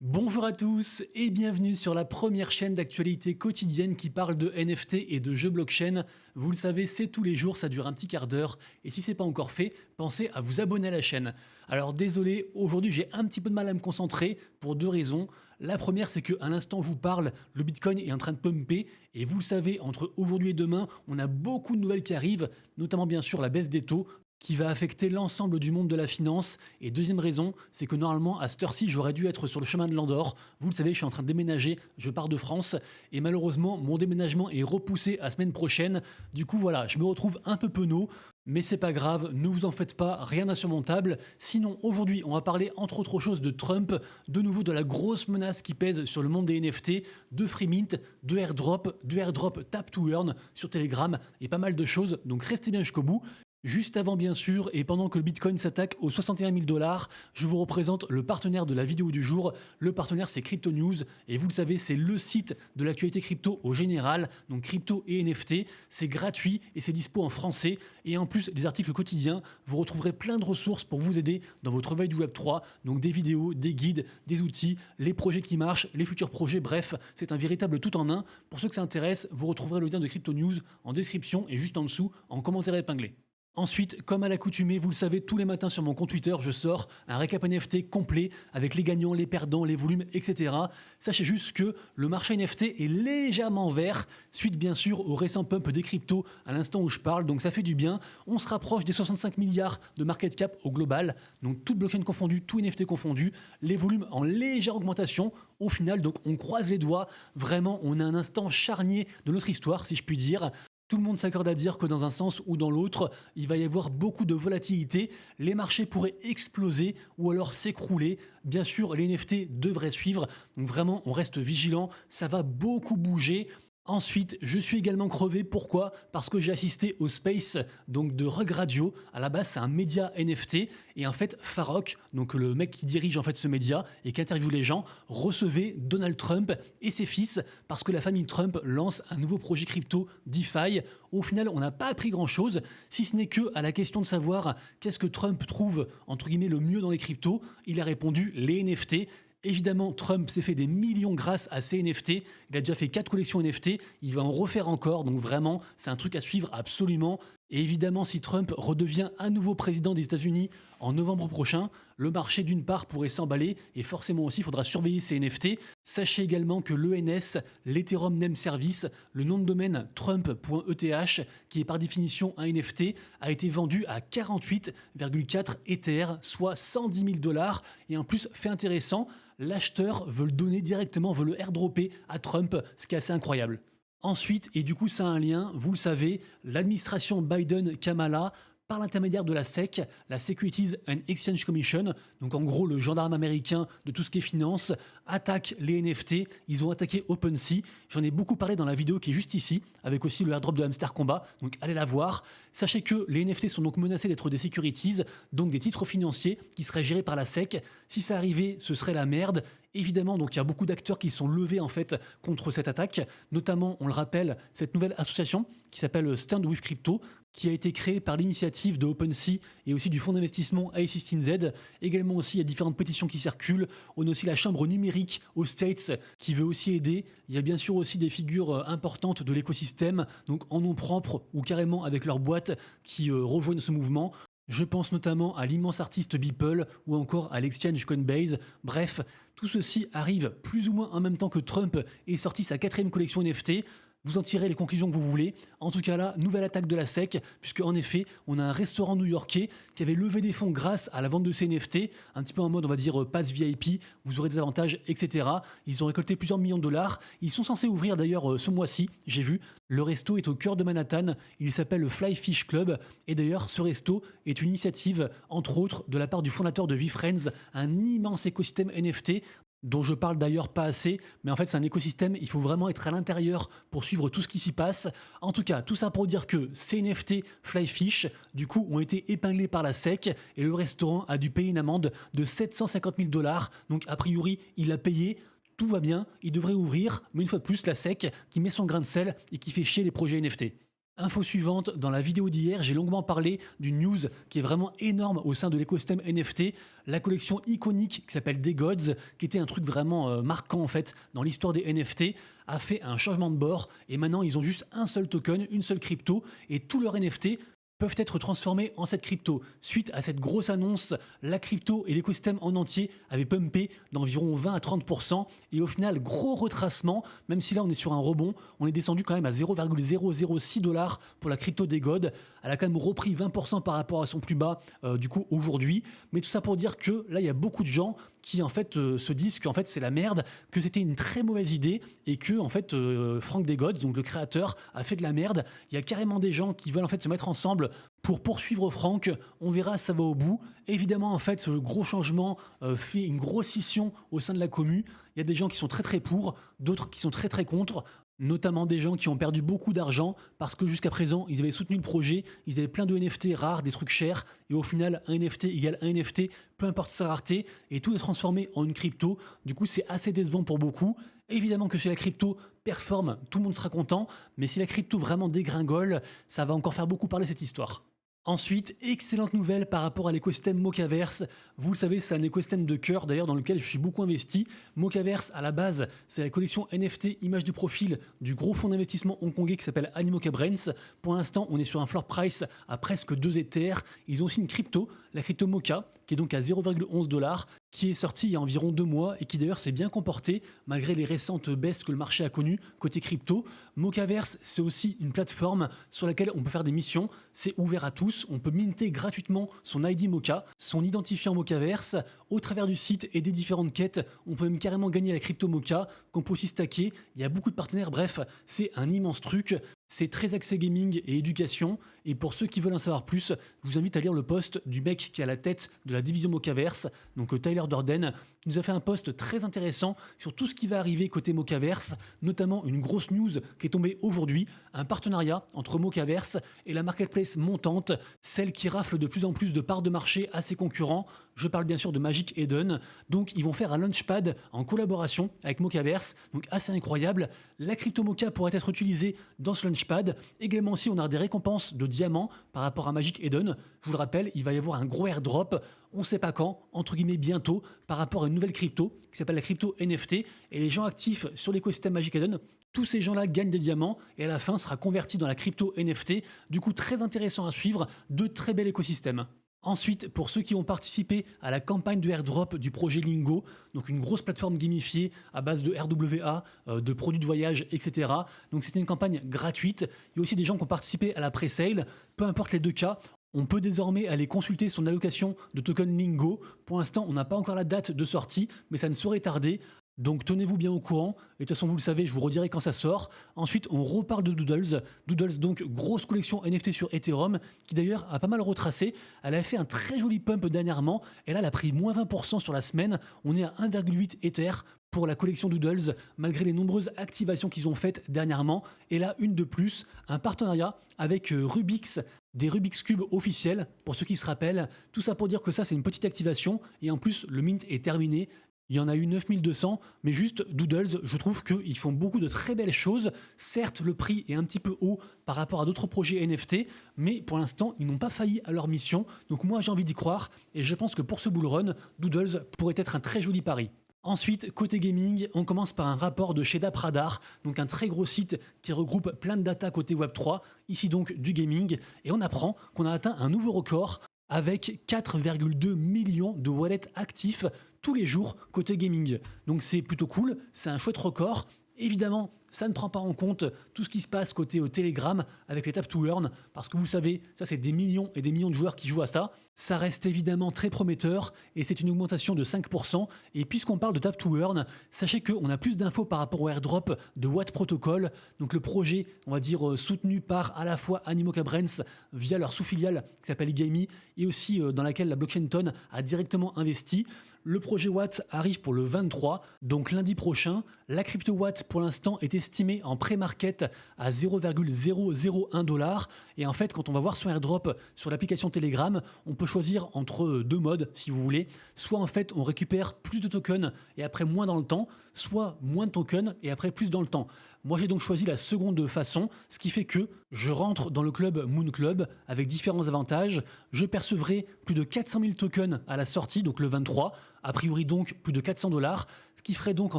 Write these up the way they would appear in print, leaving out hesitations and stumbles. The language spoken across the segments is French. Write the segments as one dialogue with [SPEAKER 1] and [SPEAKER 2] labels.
[SPEAKER 1] Bonjour à tous et bienvenue sur la première chaîne d'actualité quotidienne qui parle de NFT et de jeux blockchain. Vous le savez, c'est tous les jours, ça dure un petit quart d'heure et si c'est pas encore fait, pensez à vous abonner à la chaîne. Alors désolé, aujourd'hui j'ai un petit peu de mal à me concentrer pour deux raisons. La première, c'est qu'à l'instant où je vous parle, le Bitcoin est en train de pumper et vous le savez, entre aujourd'hui et demain, on a beaucoup de nouvelles qui arrivent, notamment bien sûr la baisse des taux, qui va affecter l'ensemble du monde de la finance. Et deuxième raison, c'est que normalement, à cette heure-ci, j'aurais dû être sur le chemin de l'Andorre. Vous le savez, je suis en train de déménager, je pars de France. Et malheureusement, mon déménagement est repoussé à la semaine prochaine. Du coup, voilà, je me retrouve un peu penaud. Mais c'est pas grave, ne vous en faites pas, rien d'insurmontable. Sinon, aujourd'hui, on va parler entre autres choses de Trump, de nouveau de la grosse menace qui pèse sur le monde des NFT, de free mint, de airdrop tap to earn sur Telegram et pas mal de choses. Donc restez bien jusqu'au bout. Juste avant bien sûr, et pendant que le Bitcoin s'attaque aux 61 000 $, je vous représente le partenaire de la vidéo du jour. Le partenaire c'est Crypto News, et vous le savez c'est le site de l'actualité crypto au général, donc crypto et NFT. C'est gratuit et c'est dispo en français, et en plus des articles quotidiens, vous retrouverez plein de ressources pour vous aider dans votre veille du Web3, donc des vidéos, des guides, des outils, les projets qui marchent, les futurs projets, bref, c'est un véritable tout en un. Pour ceux que ça intéresse, vous retrouverez le lien de Crypto News en description et juste en dessous en commentaire épinglé. Ensuite, comme à l'accoutumée, vous le savez, tous les matins sur mon compte Twitter, je sors un récap NFT complet avec les gagnants, les perdants, les volumes, etc. Sachez juste que le marché NFT est légèrement vert, suite bien sûr au récent pump des cryptos à l'instant où je parle, donc ça fait du bien. On se rapproche des 65 milliards de market cap au global, donc tout blockchain confondu, tout NFT confondu, les volumes en légère augmentation au final, donc on croise les doigts, vraiment on a un instant charnier de notre histoire si je puis dire. Tout le monde s'accorde à dire que dans un sens ou dans l'autre, il va y avoir beaucoup de volatilité, les marchés pourraient exploser ou alors s'écrouler. Bien sûr, les NFT devraient suivre, donc vraiment on reste vigilant, ça va beaucoup bouger. Ensuite, je suis également crevé. Pourquoi? Parce que j'ai assisté au Space donc de Rug Radio. À la base, c'est un média NFT et en fait, Farok, donc le mec qui dirige en fait ce média et qui interviewe les gens, recevait Donald Trump et ses fils parce que la famille Trump lance un nouveau projet crypto DeFi. Au final, on n'a pas appris grand-chose, si ce n'est que à la question de savoir qu'est-ce que Trump trouve entre guillemets le mieux dans les cryptos, il a répondu les NFT. Évidemment, Trump s'est fait des millions grâce à ses NFT. Il a déjà fait 4 collections NFT. Il va en refaire encore. Donc vraiment, c'est un truc à suivre absolument. Et évidemment, si Trump redevient à nouveau président des États-Unis en novembre prochain, le marché d'une part pourrait s'emballer et forcément aussi il faudra surveiller ces NFT. Sachez également que l'ENS, l'Ethereum Name Service, le nom de domaine trump.eth, qui est par définition un NFT, a été vendu à 48,4 Ether, soit 110 000 $. Et en plus, fait intéressant, l'acheteur veut le donner directement, veut le airdropper à Trump, ce qui est assez incroyable. Ensuite, et du coup ça a un lien, vous le savez, l'administration Biden-Kamala, par l'intermédiaire de la SEC, la Securities and Exchange Commission, donc en gros le gendarme américain de tout ce qui est finance, attaque les NFT, ils ont attaqué OpenSea, j'en ai beaucoup parlé dans la vidéo qui est juste ici, avec aussi le airdrop de Hamster Combat, donc allez la voir. Sachez que les NFT sont donc menacés d'être des securities, donc des titres financiers qui seraient gérés par la SEC. Si ça arrivait, ce serait la merde. Évidemment, donc il y a beaucoup d'acteurs qui sont levés en fait contre cette attaque, notamment, on le rappelle, cette nouvelle association qui s'appelle Stand with Crypto, qui a été créée par l'initiative de OpenSea et aussi du fonds d'investissement A16Z. Également aussi, il y a différentes pétitions qui circulent. On a aussi la chambre numérique aux States qui veut aussi aider. Il y a bien sûr aussi des figures importantes de l'écosystème, donc en nom propre ou carrément avec leur boîte qui rejoignent ce mouvement. Je pense notamment à l'immense artiste Beeple ou encore à l'exchange Coinbase. Bref, tout ceci arrive plus ou moins en même temps que Trump ait sorti sa 4e collection NFT. Vous en tirez les conclusions que vous voulez. En tout cas là, nouvelle attaque de la SEC, puisque en effet, on a un restaurant new-yorkais qui avait levé des fonds grâce à la vente de ces NFT, un petit peu en mode, on va dire, pass VIP, vous aurez des avantages, etc. Ils ont récolté plusieurs millions de dollars. Ils sont censés ouvrir d'ailleurs ce mois-ci, j'ai vu. Le resto est au cœur de Manhattan, il s'appelle le Fly Fish Club, et d'ailleurs, ce resto est une initiative, entre autres, de la part du fondateur de VeeFriends, un immense écosystème NFT, dont je parle d'ailleurs pas assez, mais en fait c'est un écosystème, il faut vraiment être à l'intérieur pour suivre tout ce qui s'y passe. En tout cas, tout ça pour dire que ces NFT Flyfish, du coup, ont été épinglés par la SEC et le restaurant a dû payer une amende de 750 000 $. Donc a priori, il a payé, tout va bien, il devrait ouvrir, mais une fois de plus, la SEC qui met son grain de sel et qui fait chier les projets NFT. Info suivante, dans la vidéo d'hier, j'ai longuement parlé d'une news qui est vraiment énorme au sein de l'écosystème NFT, la collection iconique qui s'appelle Des Gods, qui était un truc vraiment marquant en fait dans l'histoire des NFT, a fait un changement de bord et maintenant ils ont juste un seul token, une seule crypto et tous leurs NFT peuvent être transformés en cette crypto. Suite à cette grosse annonce, la crypto et l'écosystème en entier avaient pumpé d'environ 20 à 30% et au final, gros retracement, même si là on est sur un rebond, on est descendu quand même à 0,006 dollars pour la crypto des gods. Elle a quand même repris 20% par rapport à son plus bas du coup aujourd'hui, mais tout ça pour dire que là il y a beaucoup de gens qui en fait se disent qu'en fait c'est la merde, que c'était une très mauvaise idée et que en fait Frank Des Gods, donc le créateur, a fait de la merde. Il y a carrément des gens qui veulent en fait se mettre ensemble pour poursuivre Frank. On verra, ça va au bout. Évidemment, en fait, ce gros changement fait une grosse scission au sein de la commu. Il y a des gens qui sont très très pour, d'autres qui sont très très contre. Notamment des gens qui ont perdu beaucoup d'argent parce que jusqu'à présent, ils avaient soutenu le projet, ils avaient plein de NFT rares, des trucs chers, et au final, un NFT égale un NFT, peu importe sa rareté, et tout est transformé en une crypto. Du coup, c'est assez décevant pour beaucoup. Évidemment que si la crypto performe, tout le monde sera content, mais si la crypto vraiment dégringole, ça va encore faire beaucoup parler cette histoire. Ensuite, excellente nouvelle par rapport à l'écosystème Mocaverse. Vous le savez, c'est un écosystème de cœur d'ailleurs dans lequel je suis beaucoup investi. Mocaverse, à la base, c'est la collection NFT image de profil du gros fonds d'investissement hongkongais qui s'appelle Animoca Brands. Pour l'instant, on est sur un floor price à presque 2 Ethers. Ils ont aussi une crypto, la crypto Moca, qui est donc à 0,11 dollars, qui est sortie il y a environ 2 mois et qui d'ailleurs s'est bien comporté malgré les récentes baisses que le marché a connues côté crypto. Mocaverse, c'est aussi une plateforme sur laquelle on peut faire des missions. C'est ouvert à tous. On peut minter gratuitement son ID Moca, son identifiant Mocaverse. Au travers du site et des différentes quêtes, on peut même carrément gagner la crypto Moca qu'on peut aussi stacker. Il y a beaucoup de partenaires. Bref, c'est un immense truc. C'est très axé gaming et éducation. Et pour ceux qui veulent en savoir plus, je vous invite à lire le post du mec qui est à la tête de la division Mocaverse, donc Tyler Durden, qui nous a fait un post très intéressant sur tout ce qui va arriver côté Mocaverse, notamment une grosse news qui est tombée aujourd'hui, un partenariat entre Mocaverse et la marketplace montante, celle qui rafle de plus en plus de parts de marché à ses concurrents. Je parle bien sûr de Magic Eden. Donc ils vont faire un launchpad en collaboration avec Mocaverse, donc assez incroyable. La crypto Moca pourrait être utilisée dans ce launchpad. Également aussi, on a des récompenses de diamants par rapport à Magic Eden. Je vous le rappelle, il va y avoir un gros airdrop, on ne sait pas quand, entre guillemets bientôt, par rapport à une nouvelle crypto qui s'appelle la crypto NFT. Et les gens actifs sur l'écosystème Magic Eden, tous ces gens-là gagnent des diamants et à la fin sera converti dans la crypto NFT. Du coup, très intéressant à suivre, de très bel écosystème. Ensuite, pour ceux qui ont participé à la campagne de airdrop du projet Lingo, donc une grosse plateforme gamifiée à base de RWA, de produits de voyage, etc. Donc c'était une campagne gratuite. Il y a aussi des gens qui ont participé à la pre-sale. Peu importe les deux cas, on peut désormais aller consulter son allocation de token Lingo. Pour l'instant, on n'a pas encore la date de sortie, mais ça ne saurait tarder. Donc tenez-vous bien au courant, et de toute façon vous le savez, je vous redirai quand ça sort. Ensuite on reparle de Doodles. Doodles, donc grosse collection NFT sur Ethereum, qui d'ailleurs a pas mal retracé. Elle a fait un très joli pump dernièrement, et là elle a pris moins 20% sur la semaine. On est à 1,8 Ether pour la collection Doodles, malgré les nombreuses activations qu'ils ont faites dernièrement. Et là, une de plus, un partenariat avec Rubix, des Rubik's Cube officiels, pour ceux qui se rappellent. Tout ça pour dire que ça, c'est une petite activation, et en plus, le mint est terminé. Il y en a eu 9200, mais juste Doodles, je trouve qu'ils font beaucoup de très belles choses. Certes, le prix est un petit peu haut par rapport à d'autres projets NFT, mais pour l'instant, ils n'ont pas failli à leur mission. Donc moi, j'ai envie d'y croire, et je pense que pour ce bull run, Doodles pourrait être un très joli pari. Ensuite, côté gaming, on commence par un rapport de chez DappRadar, donc un très gros site qui regroupe plein de data côté Web3, ici donc du gaming, et on apprend qu'on a atteint un nouveau record avec 4,2 millions de wallets actifs tous les jours côté gaming. Donc c'est plutôt cool, c'est un chouette record. Évidemment, ça ne prend pas en compte tout ce qui se passe côté Telegram avec les Tap to Earn, parce que vous savez, ça c'est des millions et des millions de joueurs qui jouent à ça. Ça reste évidemment très prometteur et c'est une augmentation de 5%. Et puisqu'on parle de Tap to Earn, sachez qu'on a plus d'infos par rapport au airdrop de Watt Protocol, donc le projet, on va dire, soutenu par à la fois Animoca Brands via leur sous-filiale qui s'appelle eGamey et aussi dans laquelle la blockchain Ton a directement investi. Le projet Watt arrive pour le 23, donc lundi prochain. La crypto Watt pour l'instant est estimée estimé en pré-market à 0,001 $. Et en fait, quand on va voir son airdrop sur l'application Telegram, on peut choisir entre deux modes, si vous voulez. Soit en fait, on récupère plus de tokens et après moins dans le temps, soit moins de tokens et après plus dans le temps. Moi, j'ai donc choisi la seconde façon, ce qui fait que je rentre dans le club Moon Club avec différents avantages. Je percevrai plus de 400 000 tokens à la sortie, donc le 23, a priori donc plus de 400 $, ce qui ferait donc en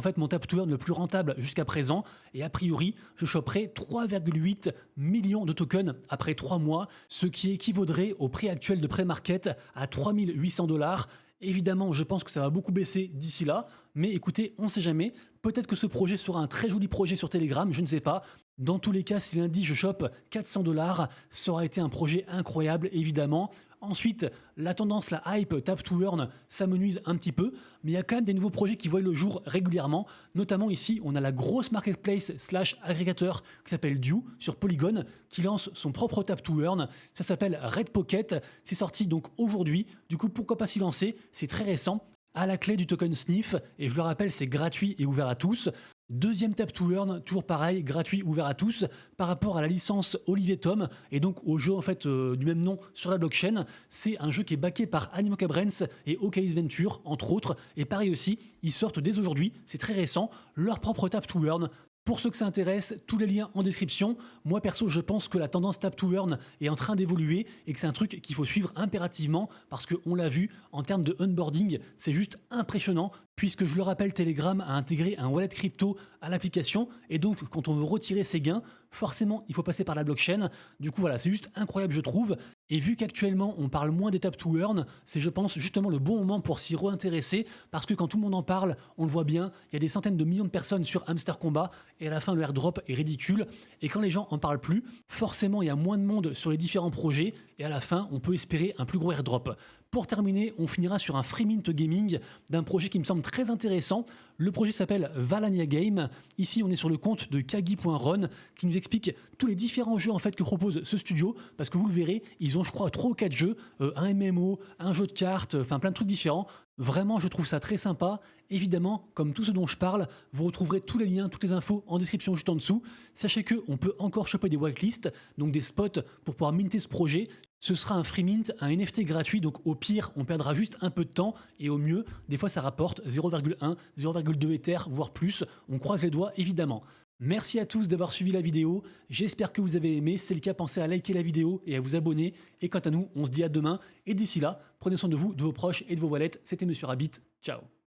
[SPEAKER 1] fait mon tap to earn le plus rentable jusqu'à présent. Et a priori, je choperai 3,8 millions de tokens après 3 mois, ce qui équivaudrait au prix actuel de pré-market à 3 800 $. Évidemment, je pense que ça va beaucoup baisser d'ici là, mais écoutez, on ne sait jamais. Peut-être que ce projet sera un très joli projet sur Telegram, je ne sais pas. Dans tous les cas, si lundi je chope 400 $, ça aura été un projet incroyable, évidemment. Ensuite, la tendance, la hype tap to earn, ça me nuise un petit peu, mais il y a quand même des nouveaux projets qui voient le jour régulièrement. Notamment ici, on a la grosse marketplace / agrégateur qui s'appelle Dew sur Polygon, qui lance son propre tap to earn. Ça s'appelle Red Pocket. C'est sorti donc aujourd'hui. Du coup, pourquoi pas s'y lancer? C'est très récent. À la clé du token Sniff, et je le rappelle, c'est gratuit et ouvert à tous. Deuxième tap to earn, toujours pareil, gratuit, ouvert à tous, par rapport à la licence Olivier Tom, et donc au jeu en fait du même nom sur la blockchain. C'est un jeu qui est backé par Animoca Brands et Ocalis Venture, entre autres, et pareil aussi, ils sortent dès aujourd'hui, c'est très récent, leur propre tap to earn. Pour ceux que ça intéresse, tous les liens en description. Moi perso, je pense que la tendance tap to earn est en train d'évoluer et que c'est un truc qu'il faut suivre impérativement parce qu'on l'a vu en termes de onboarding, c'est juste impressionnant puisque je le rappelle, Telegram a intégré un wallet crypto à l'application et donc quand on veut retirer ses gains, forcément il faut passer par la blockchain. Du coup voilà, c'est juste incroyable je trouve. Et vu qu'actuellement on parle moins des tap to earn, c'est je pense justement le bon moment pour s'y réintéresser parce que quand tout le monde en parle, on le voit bien, il y a des centaines de millions de personnes sur Hamster Combat et à la fin le airdrop est ridicule. Et quand les gens en parlent plus, forcément il y a moins de monde sur les différents projets et à la fin on peut espérer un plus gros airdrop. Pour terminer, on finira sur un free mint gaming d'un projet qui me semble très intéressant. Le projet s'appelle Valania Game. Ici, on est sur le compte de Kagi.Run qui nous explique tous les différents jeux en fait que propose ce studio. Parce que vous le verrez, ils ont je crois 3 ou 4 jeux, un MMO, un jeu de cartes, enfin plein de trucs différents. Vraiment, je trouve ça très sympa. Évidemment, comme tout ce dont je parle, vous retrouverez tous les liens, toutes les infos en description juste en dessous. Sachez qu'on peut encore choper des whitelists, donc des spots pour pouvoir minter ce projet. Ce sera un free mint, un NFT gratuit, donc au pire, on perdra juste un peu de temps et au mieux, des fois ça rapporte 0,1, 0,2 Ether, voire plus. On croise les doigts, évidemment. Merci à tous d'avoir suivi la vidéo, j'espère que vous avez aimé, si c'est le cas, pensez à liker la vidéo et à vous abonner. Et quant à nous, on se dit à demain, et d'ici là, prenez soin de vous, de vos proches et de vos wallets. C'était Monsieur Rabbit, ciao.